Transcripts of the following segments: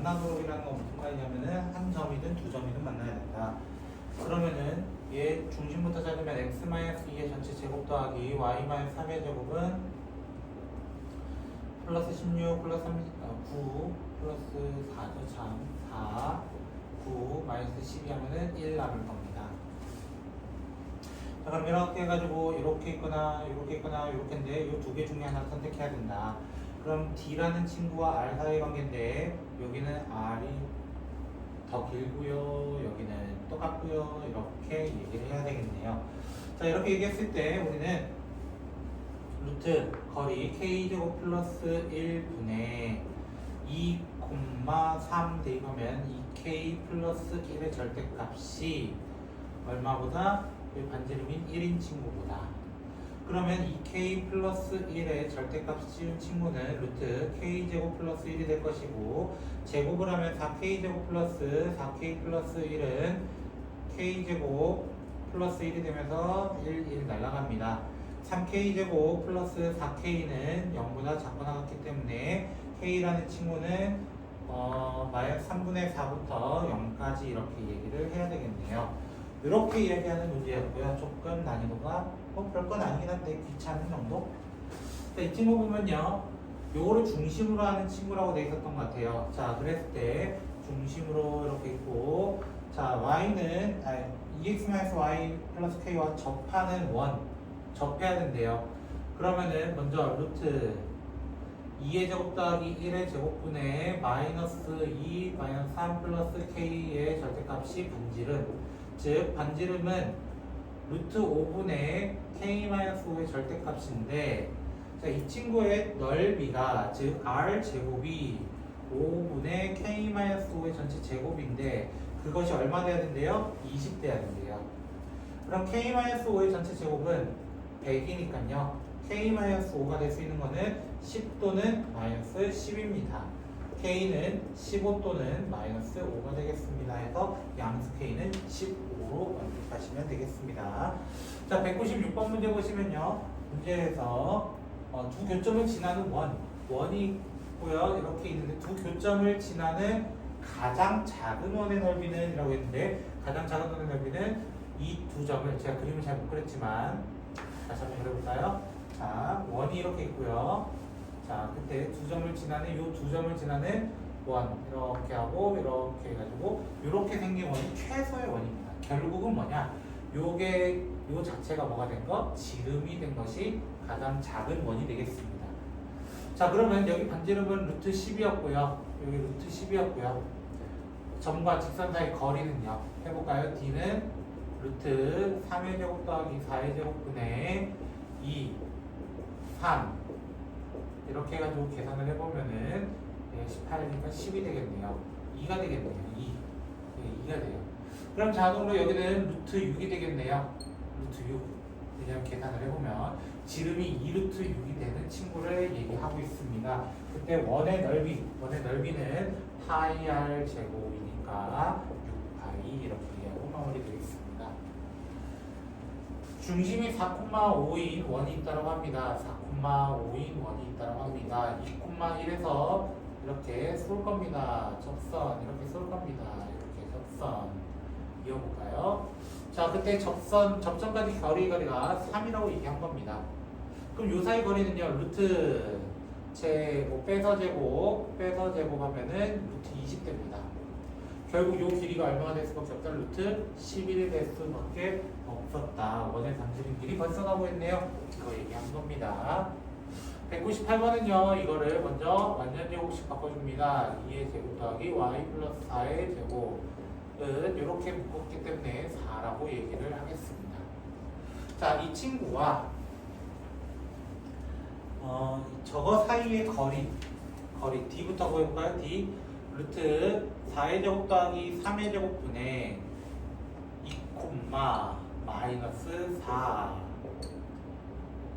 만나도록이라는 건 무슨 말이냐면은 한 점이든 두 점이든 만나야 된다. 그러면은 얘 중심부터 잡으면 x-2의 전체 제곱 더하기 y-3의 제곱은 플러스 16 플러스 9 플러스 4죠 참 4 9 마이너스 12 하면은 1 남을 겁니다. 자, 그럼 이렇게 해가지고 이렇게 있거나 이렇게 있거나 이렇게인데 이 두 개 중에 하나를 선택해야 된다. 그럼 D라는 친구와 R 사이의 관계인데 여기는 R이 더 길고요 여기는 똑같고요 이렇게 얘기를 해야 되겠네요. 자, 이렇게 얘기했을 때 우리는 루트 거리 K제곱 플러스 1분의 2,3 대입하면 2K 플러스 1의 절대값이 얼마보다? 반지름인 1인 친구보다. 그러면 2K 플러스 1의 절대값이 씌운 친구는 루트 K제곱 플러스 1이 될 것이고 제곱을 하면 4K제곱 플러스 4K 플러스 1은 K제곱 플러스 1이 되면서 1 날아갑니다. 3K제곱 플러스 4K는 0보다 작거나 같기 때문에 K라는 친구는 마이너스 3분의 4부터 0까지 이렇게 얘기를 해야 되겠네요. 이렇게 이야기하는 문제였고요. 조금 난이도가 별건 아니긴 한데 귀찮은 정도? 자, 이 친구 보면요. 요거를 중심으로 하는 친구라고 되어 있었던 것 같아요. 자, 그랬을 때 중심으로 이렇게 있고 자, y는 2x-y 플러스 k와 접하는 원 접해야 된대요. 그러면은 먼저 루트 2의 제곱 더하기 1의 제곱분의 마이너스 2 마이너스 3 플러스 k의 절대값이 반지름 즉 반지름은 루트 5분의 k-5의 절대값인데 자, 이 친구의 넓이가 즉 r제곱이 5분의 k-5의 전체 제곱인데 그것이 얼마 돼야 된대요? 20 돼야 된대요. 그럼 k-5의 전체 제곱은 100이니까요. k-5가 될 수 있는 거는 10 또는 마이너스 10입니다. k는 15 또는 마이너스 5가 되겠습니다. 해서 양수 k는 15로 완벽하시면 되겠습니다. 자, 196번 문제 보시면요. 문제에서 두 교점을 지나는 원이 있고요. 이렇게 있는데 두 교점을 지나는 가장 작은 원의 넓이는 이라고 했는데 가장 작은 원의 넓이는 이 두 점을 제가 그림을 잘 못 그렸지만 다시 한번 그려볼까요? 자, 원이 이렇게 있고요. 자, 그때 두 점을 지나는 요 두 점을 지나는 원 이렇게 하고 이렇게 해가지고 이렇게 생긴 원이 최소의 원입니다. 결국은 뭐냐? 요게 요 자체가 뭐가 된 거? 지름이 된 것이 가장 작은 원이 되겠습니다. 자, 그러면 여기 반지름은 루트 10이었고요. 여기 루트 10이었고요. 점과 직선 사이 거리는요. 해볼까요? D는 루트 3의 제곱 더하기 4의 제곱분의 2, 3 이렇게 해가지고 계산을 해보면은 18이니까 10이 되겠네요. 2가 되겠네요. 2. 네, 2가 돼요. 그럼 자동으로 여기는 루트 6이 되겠네요. 루트 6. 왜냐면 계산을 해보면 지름이 2루트 6이 되는 친구를 얘기하고 있습니다. 그때 원의 넓이는 파이 r 제곱이니까 6파이 이렇게 얘기하고 마무리 되겠습니다. 중심이 4,5인 원이 있다고 합니다. 4,5인 원이 있다고 합니다. 2,1에서 이렇게 쏠 겁니다. 접선 이렇게 쏠 겁니다. 이렇게 접선 이어볼까요? 자, 그때 접선까지 거리가 3이라고 얘기한 겁니다. 그럼 요 사이 거리는요, 루트 제곱 빼서 제곱하면은 루트 20 됩니다. 결국 요 길이가 얼마가 될 수밖에 없다? 루트 11이 될 수밖에 없었다. 원의 반지름 길이 벌써 나오겠네요. 이거 얘기한 겁니다. 198번은요, 이거를 먼저 완전 제곱식 바꿔줍니다. 2의 제곱 더하기 y 플러스 4의 제곱은 이렇게 묶었기 때문에 4라고 얘기를 하겠습니다. 자, 이 친구와 저거 사이의 거리 D부터 구해볼까요? D 루트 4의 제곱 더하기 3의 제곱분의 2, 마이너스 4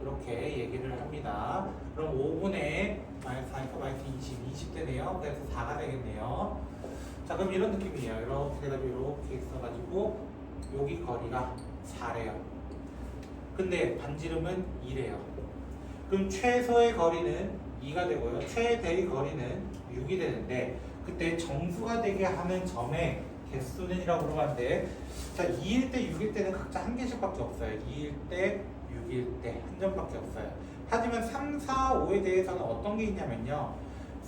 이렇게 얘기를 합니다. 그럼 5분의 마이너스 4니까 마이너스 20 되네요. 그래서 4가 되겠네요. 자, 그럼 이런 느낌이에요. 이렇게 해가지고 이렇게 있어가지고 여기 거리가 4래요. 근데 반지름은 2래요. 그럼 최소의 거리는 2가 되고요. 최대의 거리는 6이 되는데 그때 정수가 되게 하는 점의 개수는 이라고 그러는데 자 2일 때 6일 때는 각자 한 개씩밖에 없어요. 2일 때 6일 때 한 점밖에 없어요. 하지만 3, 4, 5에 대해서는 어떤 게 있냐면요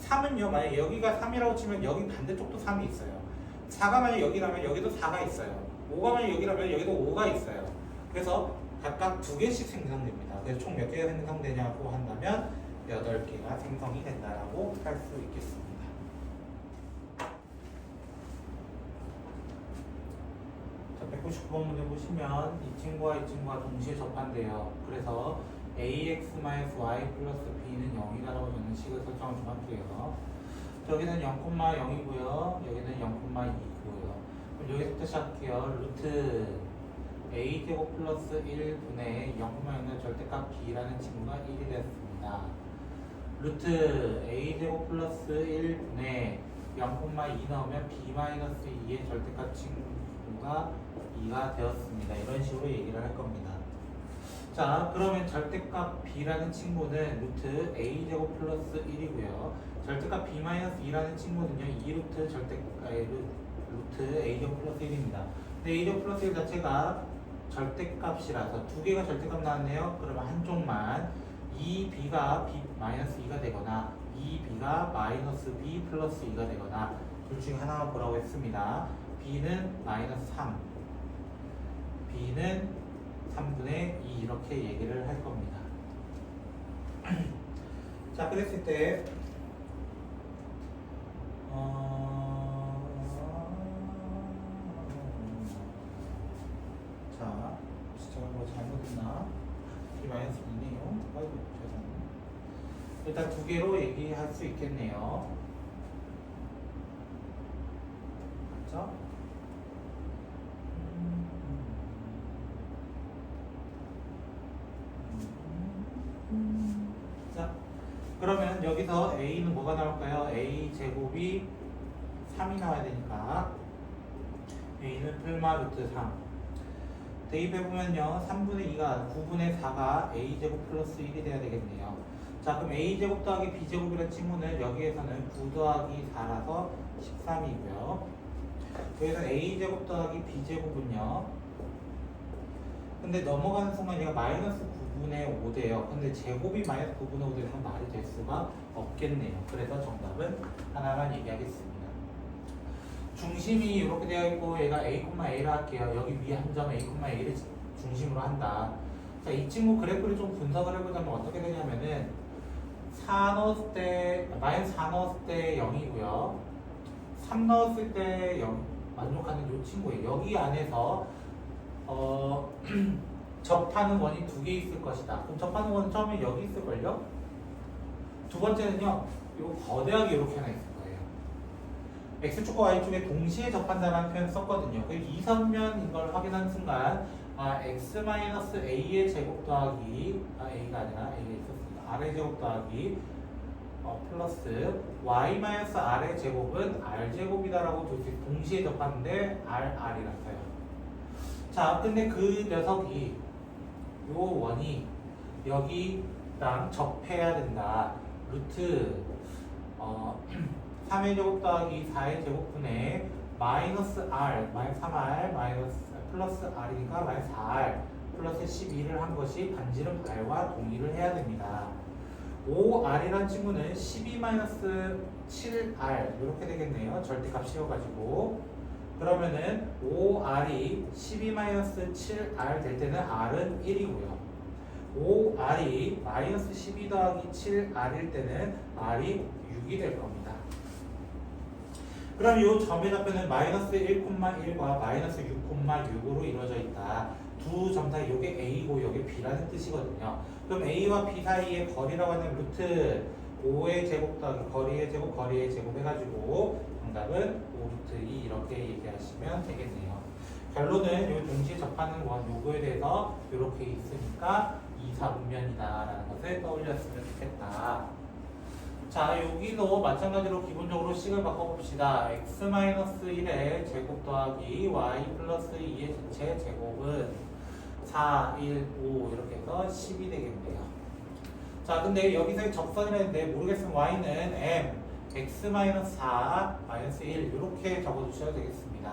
3은요 만약에 여기가 3이라고 치면 여기 반대쪽도 3이 있어요. 4가 만약에 여기라면 여기도 4가 있어요. 5가 만약에 여기라면 여기도 5가 있어요. 그래서 각각 2개씩 생성됩니다. 그래서 총 몇 개가 생성되냐고 한다면 8개가 생성이 된다라고 할 수 있겠습니다. 자, 199번 문제 보시면 이 친구와 이 친구가 동시에 접한대요. 그래서 ax-y 플러스 b는 0이다라고 저는 식을 설정을 좀 할게요. 여기는 0,0이고요. 여기는 0,2고요. 그럼 여기서부터 시작할게요. 루트 a제곱 플러스 1분의 0,0의 절대값 b라는 친구가 1이 됐습니다. 루트 a제곱 플러스 1분의 0,2 넣으면 b-2의 절대값 친구가 2가 되었습니다. 이런 식으로 얘기를 할 겁니다. 자, 그러면 절대값 b라는 친구는 루트 a제곱 플러스 1이고요. 절대값 b-2라는 친구는요 2루트 루트 a제곱 플러스 1입니다. 근데 a제곱 플러스 1 자체가 절대값이라서 두 개가 절대값 나왔네요. 그러면 한쪽만 2b가 b-2가 되거나 2b가 마이너스 b 플러스 2가 되거나 둘 중에 하나만 보라고 했습니다. b는 마이너스 3 b는 3분의 2 이렇게 얘기를 할 겁니다. 자, 그랬을 때 자, 시작을 뭐 잘못했나? B-2네요. 아이고, 죄송해요. 일단 두 개로 얘기할 수 있겠네요. 맞죠? 자, 그러면 여기서 a는 뭐가 나올까요? a 제곱이 3이 나와야 되니까 a는 풀마 루트 3 대입해보면요 3분의 2가 9분의 4가 a제곱 플러스 1이 돼야 되겠네요. 자, 그럼 a제곱 더하기 b제곱이라는 친구는 여기에서는 9 더하기 4라서 13이고요 여기서 a제곱 더하기 b제곱은요 근데 넘어가는 순간 얘가 마이너스 9분의 5대요. 근데 제곱이 마이너스 9분의 5 되는 건 말이 될 수가 없겠네요. 그래서 정답은 하나만 얘기하겠습니다. 중심이 이렇게 되어 있고 얘가 a,a를 할게요. 여기 위에 한 점 a,a를 중심으로 한다. 자, 이 친구 그래프를 좀 분석을 해보자면 어떻게 되냐면은 4 넣었을 때 마이너스 4 넣었을 때 0이고요. 3 넣었을 때 0 만족하는 이 친구예요. 여기 안에서 접하는 원이 두 개 있을 것이다. 그럼 접하는 원은 처음에 여기 있을걸요? 두 번째는요, 이거 거대하게 이렇게 하나 있을 거예요. X축과 Y축에 동시에 접한다는 표현 썼거든요. 그 이선면인 걸 확인하는 순간, X-A의 제곱 더하기, A가 아니라 A가 있었습니다. R의 제곱 더하기, 플러스 Y-R의 제곱은 R제곱이다라고 동시에 접하는데, R이라서요. 자, 근데 그 녀석이 요 원이 여기랑 접해야 된다. 루트 3의 제곱 더하기 4의 제곱분의 마이너스 R, 마이너스 3R, 마이너스 플러스 R이니까 마이너스 4R 플러스 12를 한 것이 반지름 R과 동일을 해야 됩니다. 5R이라는 친구는 12 마이너스 7R 이렇게 되겠네요. 절대값 씌워가지고 그러면은 5R이 12-7R 될 때는 R은 1이고요. 5R이 마이너스 12 더하기 7R일 때는 R이 6이 될 겁니다. 그럼 이 점의 좌표는 마이너스 1,1과 마이너스 6,6으로 이루어져 있다. 두 점 사이 이게 A고 이게 B라는 뜻이거든요. 그럼 A와 B 사이의 거리라고 하는 루트 5의 제곱 더하기 거리의 제곱 해가지고 정답은 5루트 2 이렇게 얘기하시면 되겠네요. 결론은 이 동시에 접하는 원 요거에 대해서 이렇게 있으니까 2, 4분면이다 라는 것을 떠올렸으면 좋겠다. 자, 여기도 마찬가지로 기본적으로 식을 바꿔봅시다. x-1의 제곱 더하기 y 플러스 2의 전체 제곱은 4, 1, 5 이렇게 해서 10이 되겠네요. 자, 근데 여기서 적선이라 했는데 모르겠으면 y는 m x-4 -1 이렇게 적어주셔도 되겠습니다.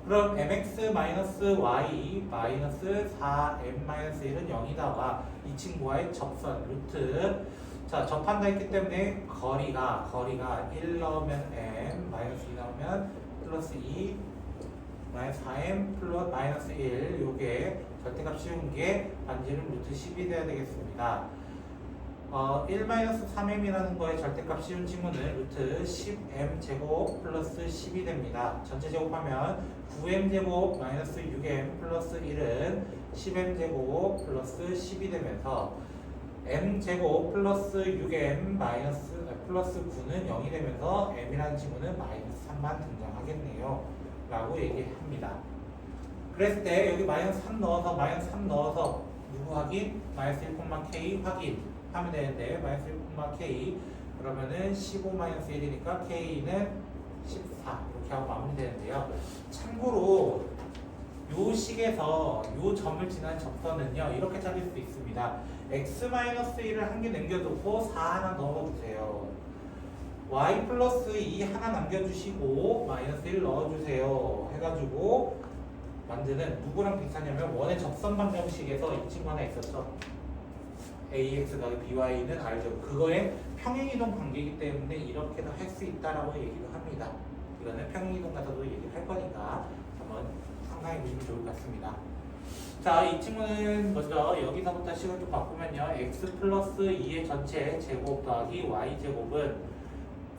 그럼 mx-y 4m-1은 0이다와 이 친구와의 접선 루트 자 접한다 했기 때문에 거리가 1 넣으면 m -2 넣으면 플러스 2 4m 플러스 -1 요게 절대값 씌운 게 반지름 루트 10이 돼야 되겠습니다. 1-3m이라는 거에 절대값 씌운 친구는 루트 10m 제곱 플러스 10이 됩니다. 전체 제곱하면 9m 제곱 마이너스 6m 플러스 1은 10m 제곱 플러스 10이 되면서 m 제곱 플러스 6m 플러스 9는 0이 되면서 m이라는 친구는 마이너스 3만 등장하겠네요 라고 얘기합니다. 그랬을 때 여기 마이너스 3 넣어서 누구 확인? 마이너스 1,k 확인 하면 되는데 마이너스 1,k 그러면은 15-1이니까 k는 14 이렇게 하고 마무리되는데요. 참고로 요 식에서 요 점을 지난 접선은요 이렇게 찾을 수 있습니다. x-1을 한 개 남겨두고 4 하나 넣어주세요. y 플러스 2 하나 남겨주시고 마이너스 1 넣어주세요 해가지고 만드는 누구랑 비슷하냐면 원의 접선 방정식에서 이 친구 하나 있었죠. ax 더하기 by는 알죠. 그거의 평행이동 관계이기 때문에 이렇게도 할 수 있다라고 얘기도 합니다. 이거는 평행이동 가서도 얘기를 할 거니까 한번 상상해 보시면 좋을 것 같습니다. 자, 이 친구는 먼저 여기서부터 식을 좀 바꾸면요. x 플러스 2의 전체 제곱 더하기 y 제곱은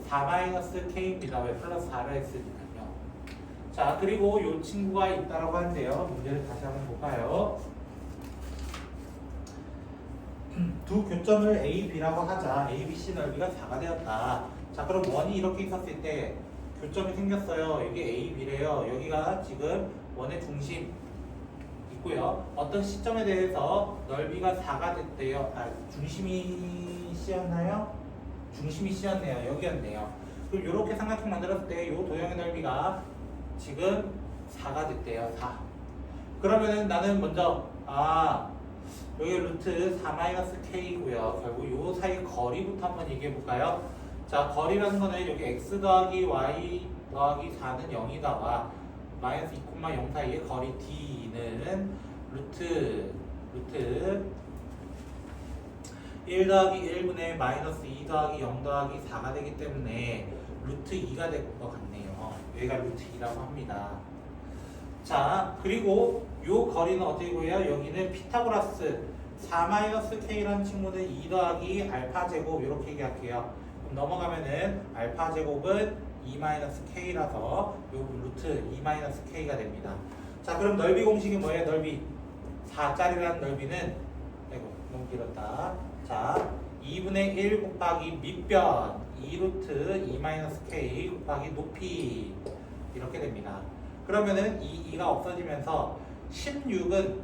4-k입니다. 왜 플러스 4를 했으니까요. 자, 그리고 이 친구가 있다라고 하는데요. 문제를 다시 한번 볼까요? 두 교점을 A, B라고 하자. A, B, C 넓이가 4가 되었다. 자, 그럼 원이 이렇게 있었을 때 교점이 생겼어요. 여기 A, B래요. 여기가 지금 원의 중심 있고요. 어떤 시점에 대해서 넓이가 4가 됐대요. 중심이 C였나요? 중심이 C였네요. 여기였네요. 그럼 이렇게 삼각형 만들었을 때 이 도형의 넓이가 지금 4가 됐대요. 4. 그러면은 나는 먼저 여기 루트 4-k이고요. 결국 요 사이 거리부터 한번 얘기해 볼까요? 자, 거리라는 거는 여기 x 더하기 y 더하기 4는 0이다와 마이너스 2,0 사이의 거리 d는 루트 1 더하기 1분의 마이너스 2 더하기 0 더하기 4가 되기 때문에 루트 2가 될 것 같네요. 여기가 루트 2라고 합니다. 자, 그리고 요 거리는 어떻게 구해요? 여기는 피타고라스 4-k라는 친구는 2 더하기 알파 제곱 이렇게 얘기할게요. 그럼 넘어가면은 알파 제곱은 2-k라서 요 루트 2-k가 됩니다. 자, 그럼 넓이 공식이 뭐예요? 넓이 4짜리라는 넓이는 너무 길었다. 자, 2분의 1 곱하기 밑변 2루트 2-k 곱하기 높이 이렇게 됩니다. 그러면은 이 2가 없어지면서 16은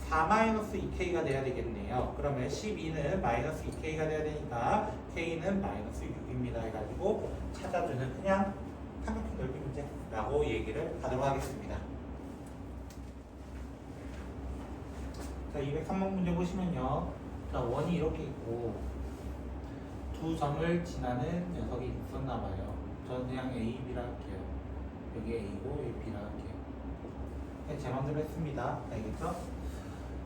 4-2k가 돼야 되겠네요. 그러면 12는 -2k가 돼야 되니까 k는 -6입니다 해가지고 찾아주는 그냥 삼각형 넓이 문제라고 얘기를 하도록 하겠습니다. 자, 203번 문제 보시면요. 자, 원이 이렇게 있고 두 점을 지나는 녀석이 있었나봐요. 저는 그냥 A, B라 할게요. 여기 A고 여기 B라 할게요. 제 맘대로 했습니다. 알겠죠?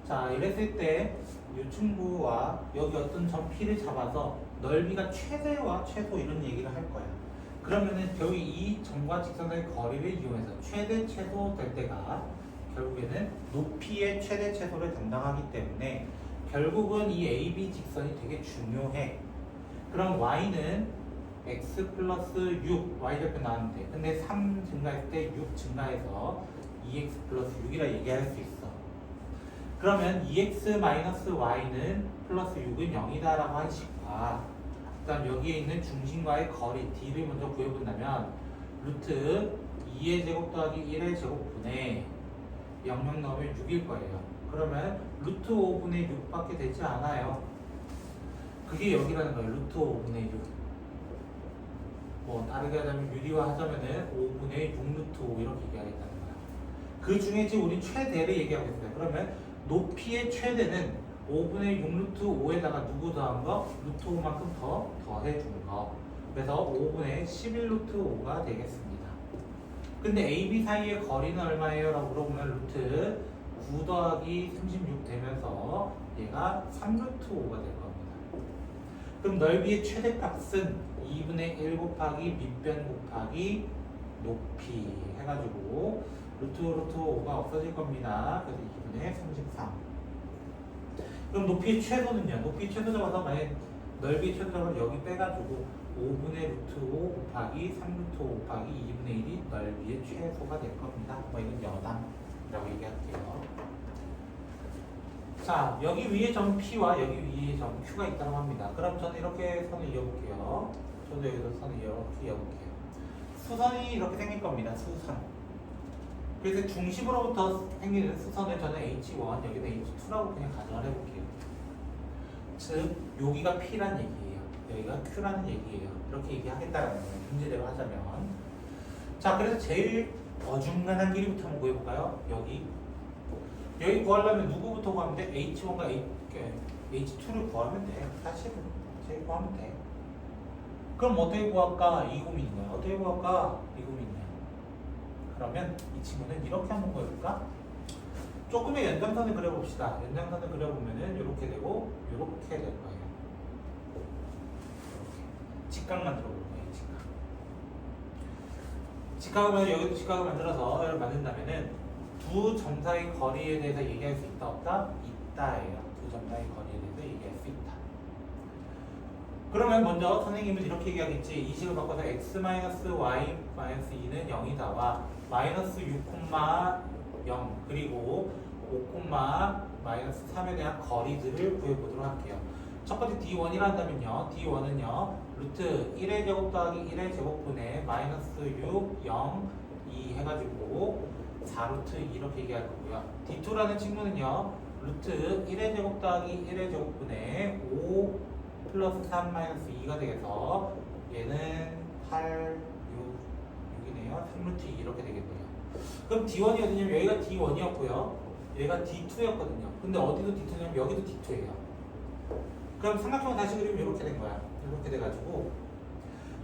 자, 이랬을 때 이 친구와 여기 어떤 점 P를 잡아서 넓이가 최대와 최소 이런 얘기를 할 거야. 그러면은 여기 이 점과 직선의 거리를 이용해서 최대 최소 될 때가 결국에는 높이의 최대 최소를 담당하기 때문에 결국은 이 AB 직선이 되게 중요해. 그럼 Y는 X 플러스 6 Y절편 나왔는데 근데 3 증가했을 때 6 증가해서 2X 플러스 6이라 얘기할 수 있어. 그러면 2X 마이너스 Y는 플러스 6은 0이다 라고 한 식과 그 다음 여기에 있는 중심과의 거리 D를 먼저 구해본다면 루트 2의 제곱 더하기 1의 제곱분의 00 넣으면 6일 거예요. 그러면 루트 5분의 6밖에 되지 않아요. 그게 여기라는 거예요. 루트 5분의 6. 뭐 다르게 하자면 유리화 하자면은 5분의 6 루트 5 이렇게 얘기하겠다는 거야. 그 중에 지금 우리 최대를 얘기하고 있어요. 그러면 높이의 최대는 5분의 6 루트 5에다가 누구 더한 거? 루트 5만큼 더 더해준 거. 그래서 5분의 11 루트 5가 되겠습니다. 근데 AB 사이의 거리는 얼마예요? 라고 물어보면 루트 9 더하기 36 되면서 얘가 3 루트 5가 될 겁니다. 그럼 넓이의 최대값은 2분의 1 곱하기 밑변 곱하기 높이 해가지고 루트 5가 없어질 겁니다. 그래서 2분의 33. 그럼 높이의 최소는요? 높이의 최소 잡아서 만약 넓이의 최소 잡아서 여기 빼가지고 5분의 루트 5 곱하기 3 루트 5 곱하기 2분의 1이 넓이의 최소가 될 겁니다. 뭐 이건 여담이라고 얘기할게요. 자, 여기 위에 점 P와 여기 위에 점 Q가 있다고 합니다. 그럼 저는 이렇게 선을 이어볼게요. 저도 여기서 선을 이렇게 이어볼게요. 수선이 이렇게 생길 겁니다. 수선. 그래서 중심으로부터 생기는 수선을 저는 H1, 여기는 H2라고 그냥 가정을 해볼게요. 즉, 여기가 P란 얘기예요. 여기가 Q라는 얘기예요. 이렇게 얘기하겠다라는 거예요. 문제대로 하자면. 자, 그래서 제일 어중간한 길이부터 한번 구해볼까요? 여기 구하려면 누구부터 구하면 돼? H1과 H2를 구하면 돼. 사실은 제일 구하면 돼. 그럼 어떻게 구할까? 이 고민인 거야. 어떻게 구할까? 이 고민이야. 그러면 이 친구는 이렇게 한번 구해볼까? 조금의 연장선을 그려봅시다. 연장선을 그려보면은 이렇게 되고 이렇게 될 거예요. 직각 만들어 볼 거예요. 직각을 여기도 직각을 만들어서 이렇게 만든다면은 두 점 사이 거리에 대해서 얘기할 수 있다 없다? 있다예요. 두 점 사이 거리에 대해서 얘기할 수 있다. 그러면 먼저 선생님은 이렇게 얘기하겠지. 이 식을 바꿔서 x-y-2는 0이다와 마이너스 6,0 그리고 5,-3에 대한 거리들을 구해보도록 할게요. 첫 번째 D1이라 한다면요. D1은요. 루트 1의 제곱 더하기 1의 제곱분의 마이너스 6, 0, 2 해가지고 4루트 2 이렇게 얘기할 거고요. D2라는 친구는요. 루트 1의 제곱 더하기 1의 제곱분의 5 플러스 3 마이너스 2가 되겠어. 얘는 8, 6이네요. 3루트 2 이렇게 되겠네요. 그럼 D1이 어디냐면 여기가 D1이었고요. 얘가 D2였거든요. 근데 어디도 D2냐면 여기도 D2예요. 그럼 삼각형을 다시 그리면 이렇게 된 거야. 이렇게 돼가지고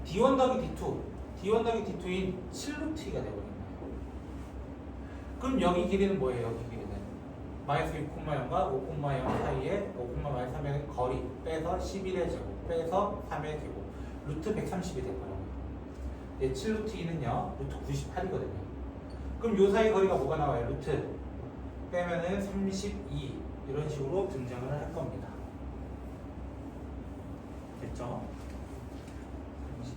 D1 더하기 D2 D2인 7루트가 되거든요. 그럼 여기 길이는 뭐예요? 여기 길이는 마이너스 6,0과 5,0 사이에 5,-3의 거리 빼서 11의 제곱 빼서 3의 제곱 루트 130이 될 거라고요. 7루트 2는요 루트 98이거든요. 그럼 요 사이 거리가 뭐가 나와요? 루트 빼면은 32 이런 식으로 등장을 할 겁니다. 됐죠? 32.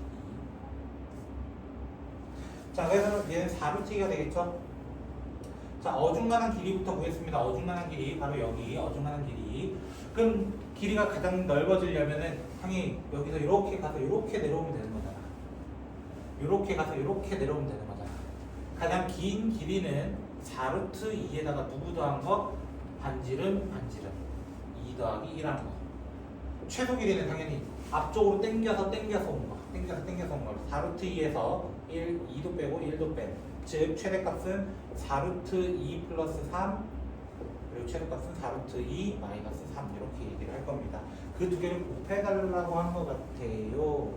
자, 그래서 얘는 4루트가 되겠죠? 자, 어중간한 길이부터 구했습니다. 어중간한 길이 바로 여기 어중간한 길이. 그럼 길이가 가장 넓어지려면은 당연히 여기서 이렇게 가서 이렇게 내려오면 되는 거잖아. 이렇게 가서 이렇게 내려오면 되는 거잖아. 가장 긴 길이는 4루트 2에다가 누구 더한 거? 반지름 2 더하기 1 하는 거. 최소 길이는 당연히 앞쪽으로 당겨서 온 거. 당겨서 온 거. 4루트 2에서 2도 빼고 1도 뺀. 즉 최대값은 4루트 2 플러스 3 그리고 최대값은 4루트 2 마이너스 3 이렇게 얘기를 할 겁니다. 그 두 개를 곱해달라고 한 것 같아요.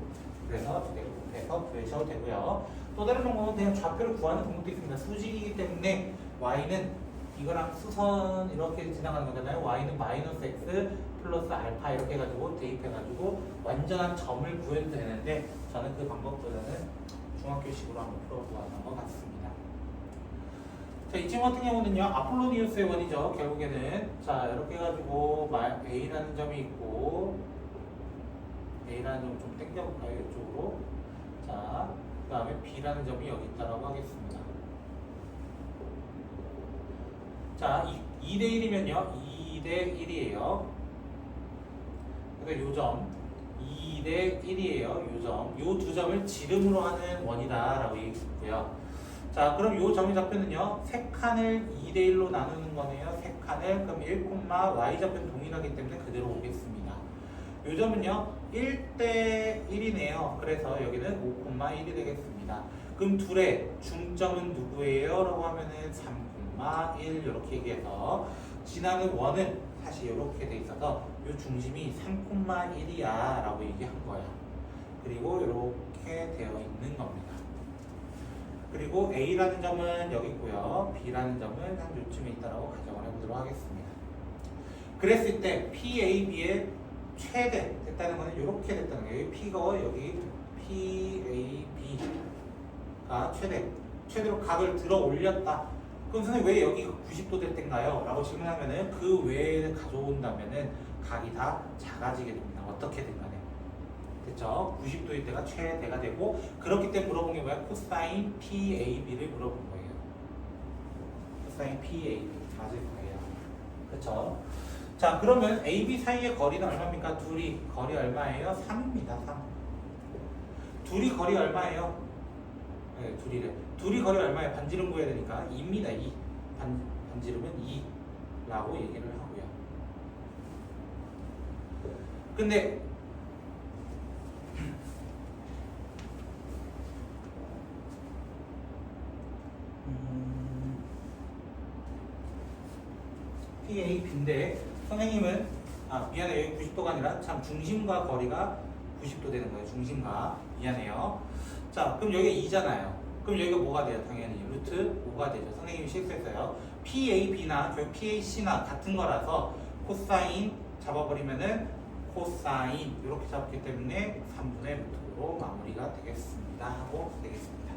그래서 두 개를 곱해서 구하셔도 되고요. 또 다른 방법은 그냥 좌표를 구하는 방법도 있습니다. 수직이기 때문에 y는 이거랑 수선 이렇게 지나가는 거잖아요. y는 마이너스 x 플러스 알파 이렇게 해가지고 대입해가지고 완전한 점을 구해도 되는데 저는 그 방법보다는 중학교식으로 한번 풀어보는 것 같습니다. 자, 이 친구 같은 경우는요, 아폴로니우스의 원이죠. 결국에는 자 이렇게 해가지고 A라는 점이 있고 A라는 점 좀 당겨볼까요? 이쪽으로. 자, 그 다음에 B라는 점이 여기 있다라고 하겠습니다. 자, 2대 1이면요, 2대 1이에요. 그러니까 요 점 2대 1이에요. 요 점. 요 두 점을 지름으로 하는 원이다라고 얘기했고요. 자, 그럼 요 점의 좌표는요. 세 칸을 2대 1로 나누는 거네요. 세 칸을. 그럼 1, y 좌표는 동일하기 때문에 그대로 오겠습니다. 요 점은요. 1대 1이네요. 그래서 여기는 5,1이 되겠습니다. 그럼 둘의 중점은 누구예요? 라고 하면은 3,1 이렇게 얘기해서 지나는 원은 사실 이렇게 돼 있어서 요 중심이 3,1이야 라고 얘기한 거야. 그리고 이렇게 되어 있는 겁니다. 그리고 A라는 점은 여기 있고요. B라는 점은 한 요쯤에 있다라고 가정을 해보도록 하겠습니다. 그랬을 때 PAB의 최대 됐다는 거는 이렇게 됐다는 거예요. 여기 P가 여기 PAB가 최대로 각을 들어 올렸다. 그럼 선생님 왜 여기가 90도 될 땐가요? 라고 질문하면은 그 외에 가져온다면은 각이 다 작아지게 됩니다. 어떻게든 간에. 됐죠? 90도일 때가 최대가 되고 그렇기 때문에 물어본 게 뭐야? 코사인 PAB를 물어본 거예요. 코사인 PAB 맞을 거예요. 그렇죠? 자 그러면 AB 사이의 거리는 얼마입니까? 둘이 거리 얼마예요? 3입니다. 3. 둘이 거리 얼마예요? 네, 둘이 거리 얼마예요? 반지름 구해야 되니까 2입니다. 2. 반지름은 2라고 얘기를 하고요. 근데 PAB인데 선생님은 미안해요. 여기 90도가 아니라 참 중심과 거리가 90도 되는 거예요. 중심과 미안해요. 자 그럼 여기가 2잖아요. 그럼 여기가 뭐가 돼요? 당연히 루트 5가 되죠. 선생님이 실수했어요. PAB나 결국 PAC나 같은 거라서 코사인 잡아버리면은 코사인 이렇게 잡기 때문에 3분의 루트로 마무리가 되겠습니다. 하고 되겠습니다.